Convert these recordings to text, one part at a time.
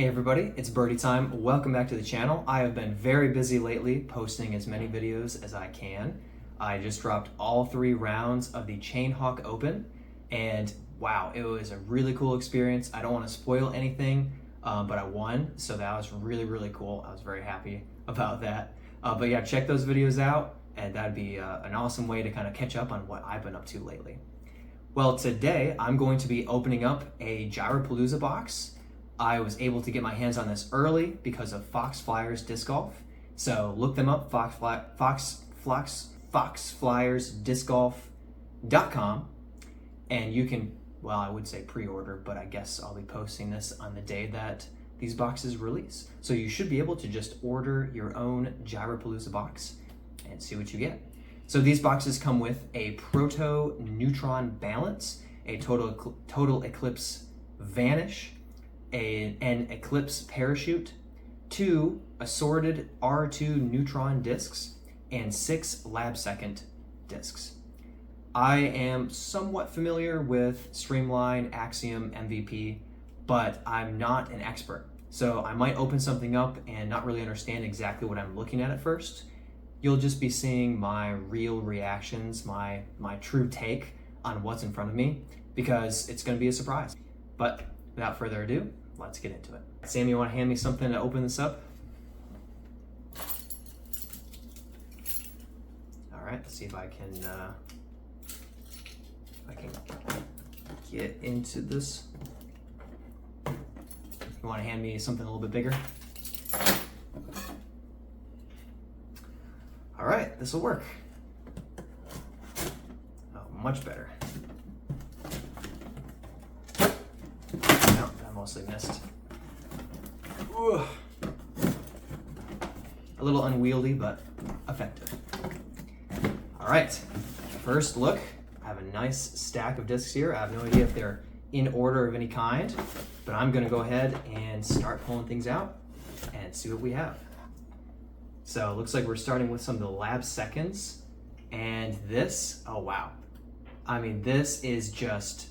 Hey everybody, it's birdie time. Welcome back to the channel. I have been very busy lately, posting as many videos as I can. I just dropped all 3 rounds of the Chain Hawk Open, and wow, it was a really cool experience. I don't want to spoil anything, but I won, so that was really cool. I was very happy about that. But yeah, check those videos out, and that'd be an awesome way to kind of catch up on what I've been up to lately. Well, today I'm going to be opening up a Gyropalooza box. I was able to get my hands on this early because of Fox Flyers Disc Golf. So look them up, foxflyersdiscgolf.com, and you can, well, I would say pre-order, but I guess I'll be posting this on the day that these boxes release. So you should be able to just order your own Gyropalooza box and see what you get. So these boxes come with a Proto Neutron Balance, a Total Eclipse Vanish, an Eclipse Parachute, 2 assorted R2 Neutron discs, and 6 lab second discs. I am somewhat familiar with Streamline, Axiom, MVP, but I'm not an expert. So I might open something up and not really understand exactly what I'm looking at first. You'll just be seeing my real reactions, my true take on what's in front of me, because it's going to be a surprise. But without further ado, let's get into it. Sam, you want to hand me something to open this up? All right, let's see if I can get into this. You want to hand me something a little bit bigger? All right, this will work. Oh, much better. Mostly missed. Ooh. A little unwieldy, but effective. All right, first look. I have a nice stack of discs here. I have no idea if they're in order of any kind, but I'm gonna go ahead and start pulling things out and see what we have. So it looks like we're starting with some of the lab seconds, and this, oh wow. I mean, this is just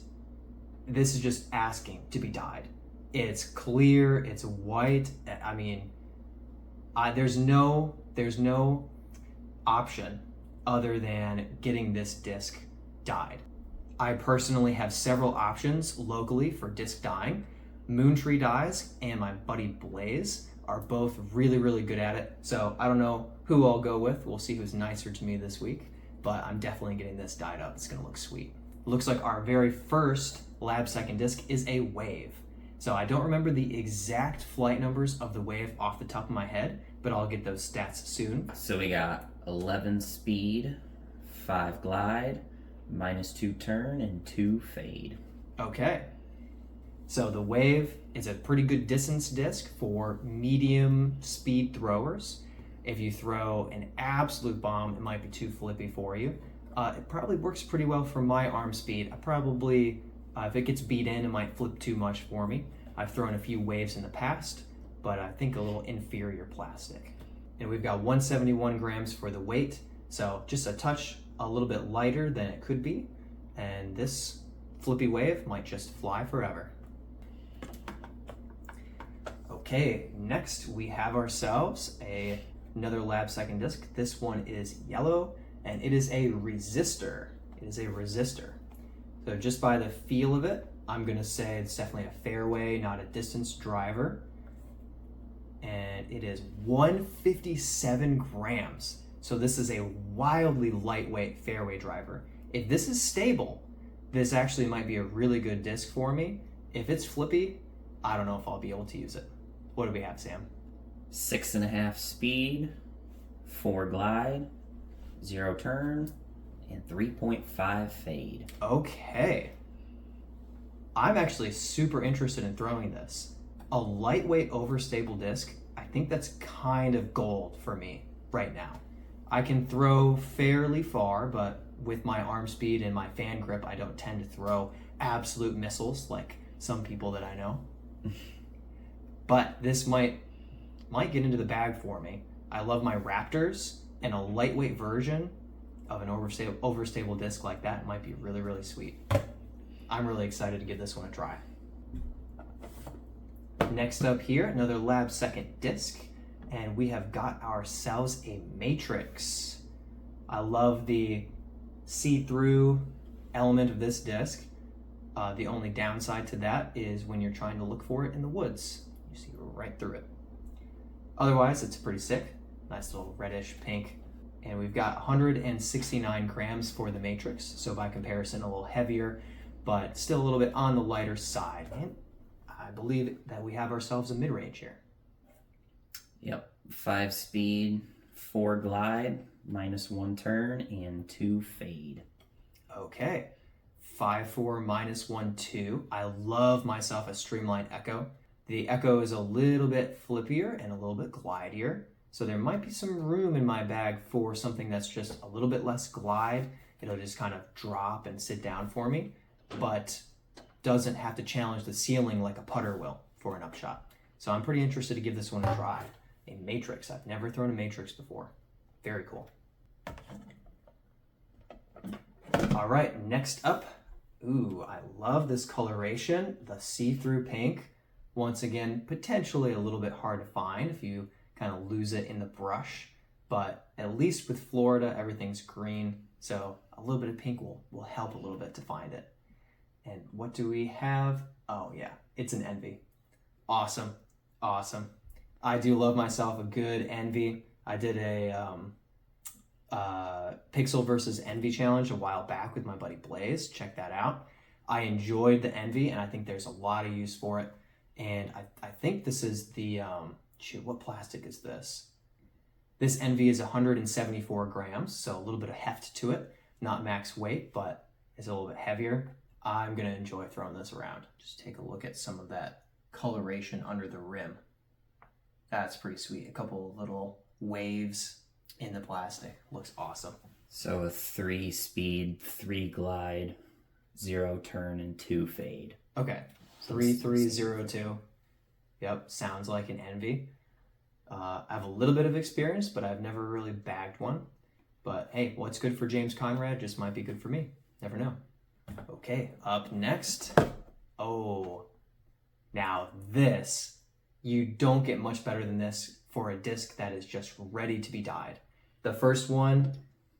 asking to be dyed. It's clear, it's white. I mean, there's no option other than getting this disc dyed. I personally have several options locally for disc dyeing. Moontree Dyes and my buddy Blaze are both really good at it. So I don't know who I'll go with. We'll see who's nicer to me this week, but I'm definitely getting this dyed up. It's gonna look sweet. Looks like our very first lab second disc is a Wave. So I don't remember the exact flight numbers of the Wave off the top of my head, but I'll get those stats soon. So we got 11 speed, 5 glide, -2 turn, and 2 fade. Okay. So the Wave is a pretty good distance disc for medium speed throwers. If you throw an absolute bomb, it might be too flippy for you. It probably works pretty well for my arm speed. I probably, if it gets beat in, it might flip too much for me. I've thrown a few Waves in the past, but I think a little inferior plastic. And we've got 171 grams for the weight, so just a touch a little bit lighter than it could be. And this flippy Wave might just fly forever. Okay, next we have ourselves another lab second disc. This one is yellow, and it is a resistor. It is a resistor. So just by the feel of it, I'm gonna say it's definitely a fairway, not a distance driver. And it is 157 grams. So this is a wildly lightweight fairway driver. If this is stable, this actually might be a really good disc for me. If it's flippy, I don't know if I'll be able to use it. What do we have, Sam? 6.5 speed, 4 glide, 0 turn, and 3.5 fade. Okay. I'm actually super interested in throwing this. A lightweight overstable disc, I think that's kind of gold for me right now. I can throw fairly far, but with my arm speed and my fan grip, I don't tend to throw absolute missiles like some people that I know. But this might get into the bag for me. I love my Raptors, and a lightweight version of an overstable disc like that might be really sweet. I'm really excited to give this one a try. Next up here, another Lab Second disc, and we have got ourselves a matrix. I love the see-through element of this disc. The only downside to that is when you're trying to look for it in the woods. You see right through it. Otherwise, it's pretty sick. Nice little reddish pink. And we've got 169 grams for the matrix, so by comparison, a little heavier, but still a little bit on the lighter side. And I believe that we have ourselves a mid-range here. Yep, 5 speed, 4 glide, -1 turn, and 2 fade. Okay, 5-4, -1 2. I love myself a streamlined echo. The echo is a little bit flippier and a little bit glidier, so there might be some room in my bag for something that's just a little bit less glide. It'll just kind of drop and sit down for me, but doesn't have to challenge the ceiling like a putter will for an upshot. So I'm pretty interested to give this one a try. A matrix. I've never thrown a matrix before. Very cool. All right, next up. Ooh, I love this coloration, the see-through pink. Once again, potentially a little bit hard to find if you kind of lose it in the brush, but at least with Florida, everything's green, so a little bit of pink will help a little bit to find it. And what do we have? Oh yeah, it's an Envy. Awesome, awesome. I do love myself a good Envy. I did a Pixel versus Envy challenge a while back with my buddy Blaze. Check that out. I enjoyed the Envy, and I think there's a lot of use for it. And I think this is the, shoot, what plastic is this? This Envy is 174 grams, so a little bit of heft to it. Not max weight, but it's a little bit heavier. I'm gonna enjoy throwing this around. Just take a look at some of that coloration under the rim. That's pretty sweet. A couple of little waves in the plastic. Looks awesome. So a 3 speed, 3 glide, 0 turn, and 2 fade. Okay, 3302. Yep, sounds like an Envy. I have a little bit of experience, but I've never really bagged one. But hey, what's good for James Conrad just might be good for me. Never know. Okay, up next. Oh, now this, you don't get much better than this for a disc that is just ready to be dyed. The first one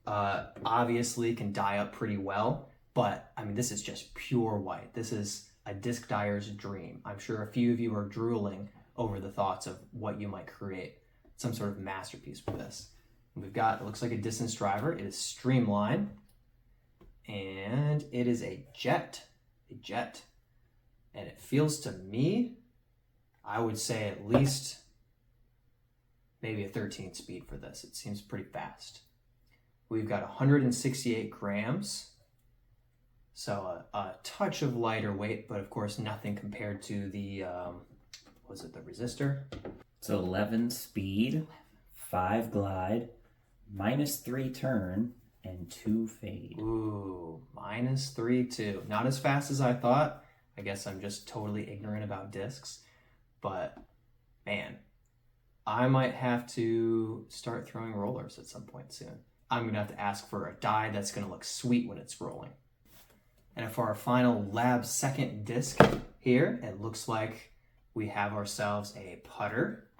obviously can dye up pretty well, but I mean, this is just pure white. This is a disc dyer's dream. I'm sure a few of you are drooling over the thoughts of what you might create. Some sort of masterpiece with this. We've got, it looks like a distance driver. It is streamlined, and it is a jet. And it feels to me, I would say at least maybe a 13 speed for this. It seems pretty fast. We've got 168 grams. So a touch of lighter weight, but of course nothing compared to the, was it the resistor? So 11 speed, 5 glide, -3 turn, and 2 fade. Ooh, -3.2. Not as fast as I thought. I guess I'm just totally ignorant about discs. But man, I might have to start throwing rollers at some point soon. I'm gonna have to ask for a die that's gonna look sweet when it's rolling. And for our final Lab Second disc here, it looks like we have ourselves a putter.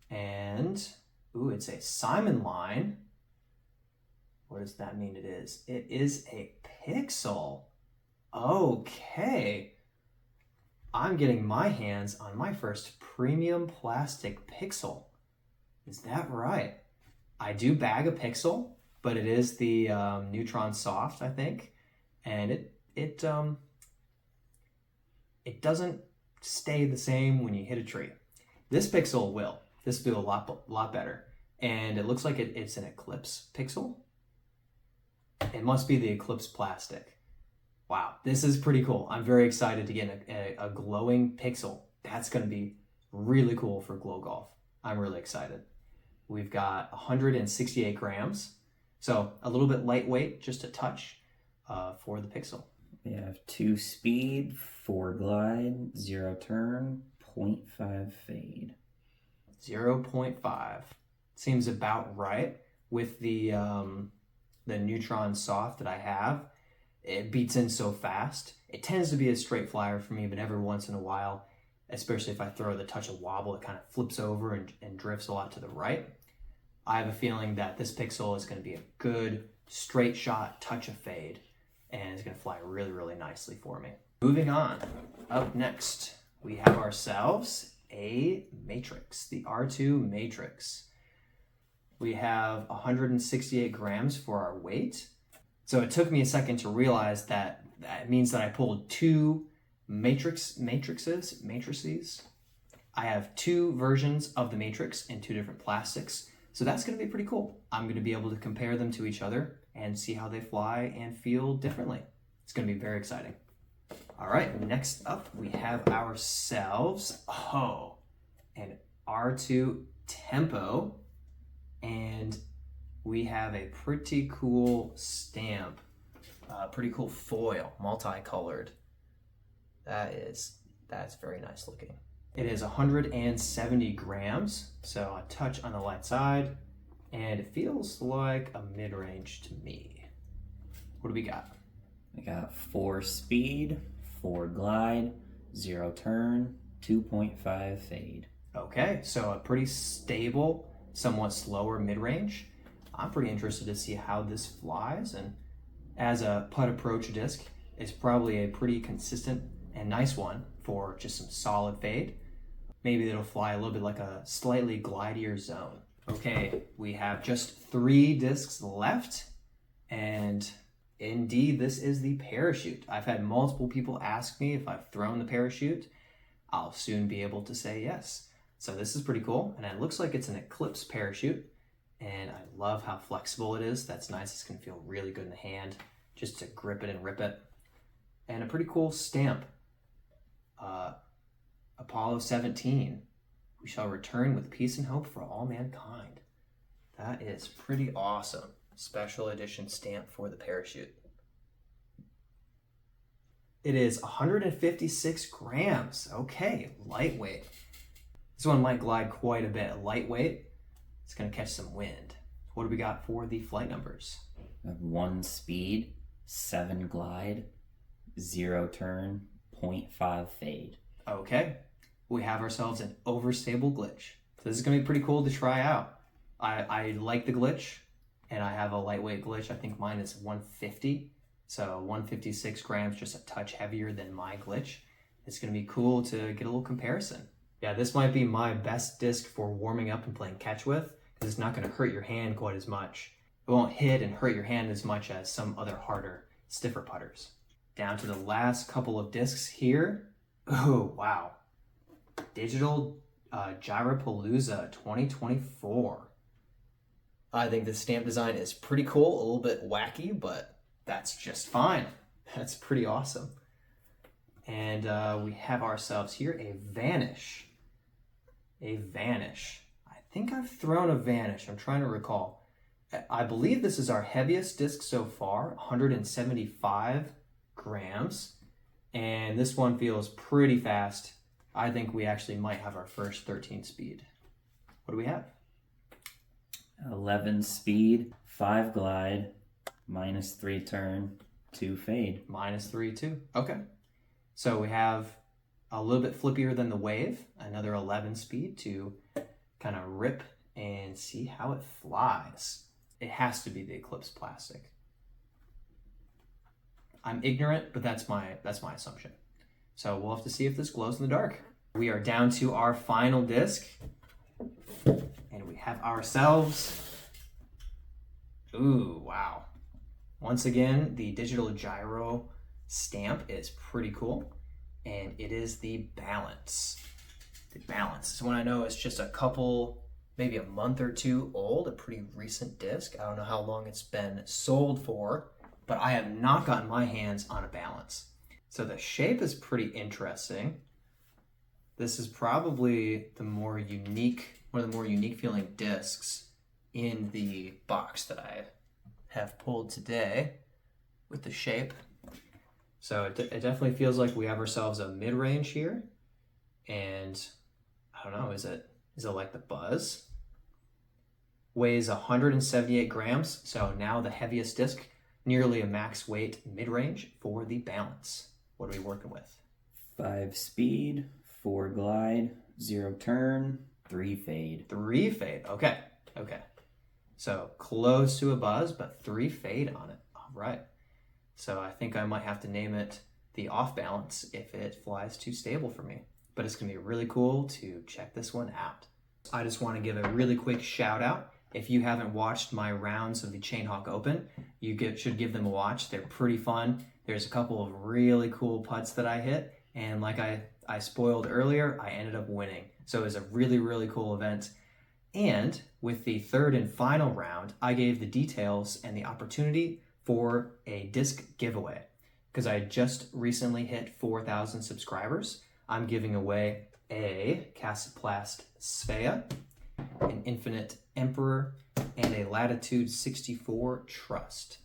And, ooh, it's a Simon line. What does that mean it is? It is a Pixel. Okay. I'm getting my hands on my first premium plastic Pixel. Is that right? I do bag a Pixel, but it is the Neutron Soft, I think. And it doesn't stay the same when you hit a tree. This Pixel will. This will be a lot better. And it looks like it's an Eclipse Pixel. It must be the Eclipse plastic. Wow, this is pretty cool. I'm very excited to get a glowing Pixel. That's going to be really cool for Glow Golf. I'm really excited. We've got 168 grams. So a little bit lightweight, just a touch for the Pixel. We have 2 speed, 4 glide, 0 turn, 0.5 fade. 0.5 seems about right with the Neutron Soft that I have. It beats in so fast. It tends to be a straight flyer for me, but every once in a while, especially if I throw the touch of wobble, it kind of flips over and drifts a lot to the right. I have a feeling that this pixel is going to be a good straight shot touch of fade, and it's going to fly really, really nicely for me. Moving on, up next, we have ourselves a matrix, the R2 matrix. We have 168 grams for our weight. So it took me a second to realize that that means that I pulled two matrices. I have two versions of the matrix in two different plastics. So that's going to be pretty cool. I'm going to be able to compare them to each other and see how they fly and feel differently. It's going to be very exciting. All right, next up we have ourselves, an R2 Tempo, and we have a pretty cool stamp, pretty cool foil, multicolored. That's very nice looking. It is 170 grams, so a touch on the light side, and it feels like a mid-range to me. What do we got? I got 4 speed, 4 glide, 0 turn, 2.5 fade. Okay, so a pretty stable, somewhat slower mid-range. I'm pretty interested to see how this flies, and as a putt approach disc, it's probably a pretty consistent and nice one for just some solid fade. Maybe it'll fly a little bit like a slightly glidier zone. Okay, we have just 3 discs left, and indeed this is the parachute. I've had multiple people ask me if I've thrown the parachute. I'll soon be able to say yes. So this is pretty cool, and it looks like it's an Eclipse parachute, and I love how flexible it is. That's nice. It's gonna feel really good in the hand just to grip it and rip it. And a pretty cool stamp. Apollo 17, we shall return with peace and hope for all mankind. That is pretty awesome. Special edition stamp for the parachute. It is 156 grams. Okay, lightweight. This one might glide quite a bit. Lightweight, it's gonna catch some wind. What do we got for the flight numbers? I have 1 speed, 7 glide, 0 turn, 0.5 fade. Okay, we have ourselves an overstable glitch. So this is gonna be pretty cool to try out. I like the glitch, and I have a lightweight glitch. I think mine is 150. So 156 grams, just a touch heavier than my glitch. It's gonna be cool to get a little comparison. Yeah, this might be my best disc for warming up and playing catch with, because it's not gonna hurt your hand quite as much. It won't hit and hurt your hand as much as some other harder, stiffer putters. Down to the last couple of discs here. Oh, wow. Digital Gyropalooza 2024. I think the stamp design is pretty cool, a little bit wacky, but that's just fine. That's pretty awesome. And we have ourselves here a Vanish. A Vanish. I think I've thrown a Vanish. I'm trying to recall. I believe this is our heaviest disc so far, 175 grams. And this one feels pretty fast. I think we actually might have our first 13 speed. What do we have? 11 speed, 5 glide, -3 turn, 2 fade. -3, 2. Okay. So we have a little bit flippier than the Wave, another 11 speed to kind of rip and see how it flies. It has to be the Eclipse plastic. I'm ignorant, but that's my assumption. So we'll have to see if this glows in the dark. We are down to our final disc, and we have ourselves, ooh, wow. Once again, the digital gyro stamp is pretty cool, and it is the Balance. The Balance is one I know is just a couple, maybe a month or two old, a pretty recent disc. I don't know how long it's been sold for, but I have not gotten my hands on a Balance. So the shape is pretty interesting. This is probably one of the more unique feeling discs in the box that I have pulled today with the shape. So it definitely feels like we have ourselves a mid-range here. And I don't know, is it like the Buzz? Weighs 178 grams, so now the heaviest disc, nearly a max weight mid-range for the Balance. What are we working with? 5 speed, 4 glide, 0 turn, 3 fade. 3 fade. Okay. So close to a buzz, but 3 fade on it. All right. So I think I might have to name it the off balance if it flies too stable for me. But it's going to be really cool to check this one out. I just want to give a really quick shout out. If you haven't watched my rounds of the Chainhawk Open, you should give them a watch. They're pretty fun. There's a couple of really cool putts that I hit. And like I spoiled earlier, I ended up winning. So it was a really, really cool event. And with the third and final round, I gave the details and the opportunity for a disc giveaway. Because I just recently hit 4,000 subscribers, I'm giving away a Casaplast Svea, an Infinite Emperor, and a Latitude 64 Trust.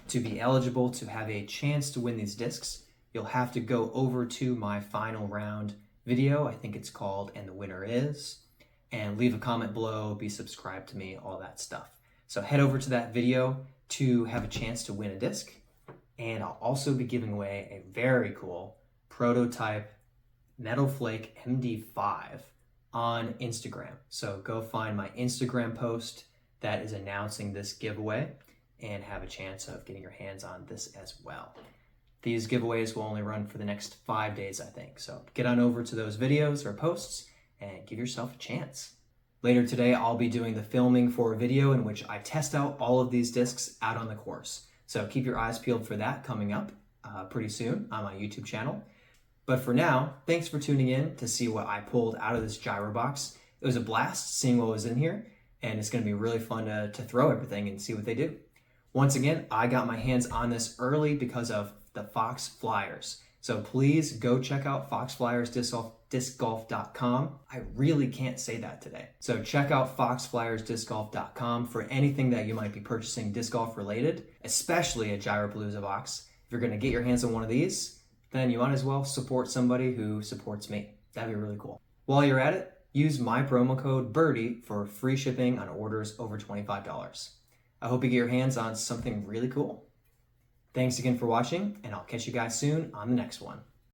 To be eligible to have a chance to win these discs, you'll have to go over to my final round video, I think it's called And the Winner Is, and leave a comment below, be subscribed to me, all that stuff. So head over to that video to have a chance to win a disc, and I'll also be giving away a very cool prototype Metal Flake MD5 on Instagram. So go find my Instagram post that is announcing this giveaway and have a chance of getting your hands on this as well. These giveaways will only run for the next 5 days, I think. So get on over to those videos or posts and give yourself a chance. Later today, I'll be doing the filming for a video in which I test out all of these discs out on the course. So keep your eyes peeled for that coming up pretty soon on my YouTube channel. But for now, thanks for tuning in to see what I pulled out of this gyro box. It was a blast seeing what was in here, and it's going to be really fun to throw everything and see what they do. Once again, I got my hands on this early because of the Fox Flyers. So please go check out foxflyersdiscgolf.com. I really can't say that today. So check out foxflyersdiscgolf.com for anything that you might be purchasing disc golf related, especially a Gyropalooza box. If you're going to get your hands on one of these, then you might as well support somebody who supports me. That'd be really cool. While you're at it, use my promo code BIRDIE for free shipping on orders over $25. I hope you get your hands on something really cool. Thanks again for watching, and I'll catch you guys soon on the next one.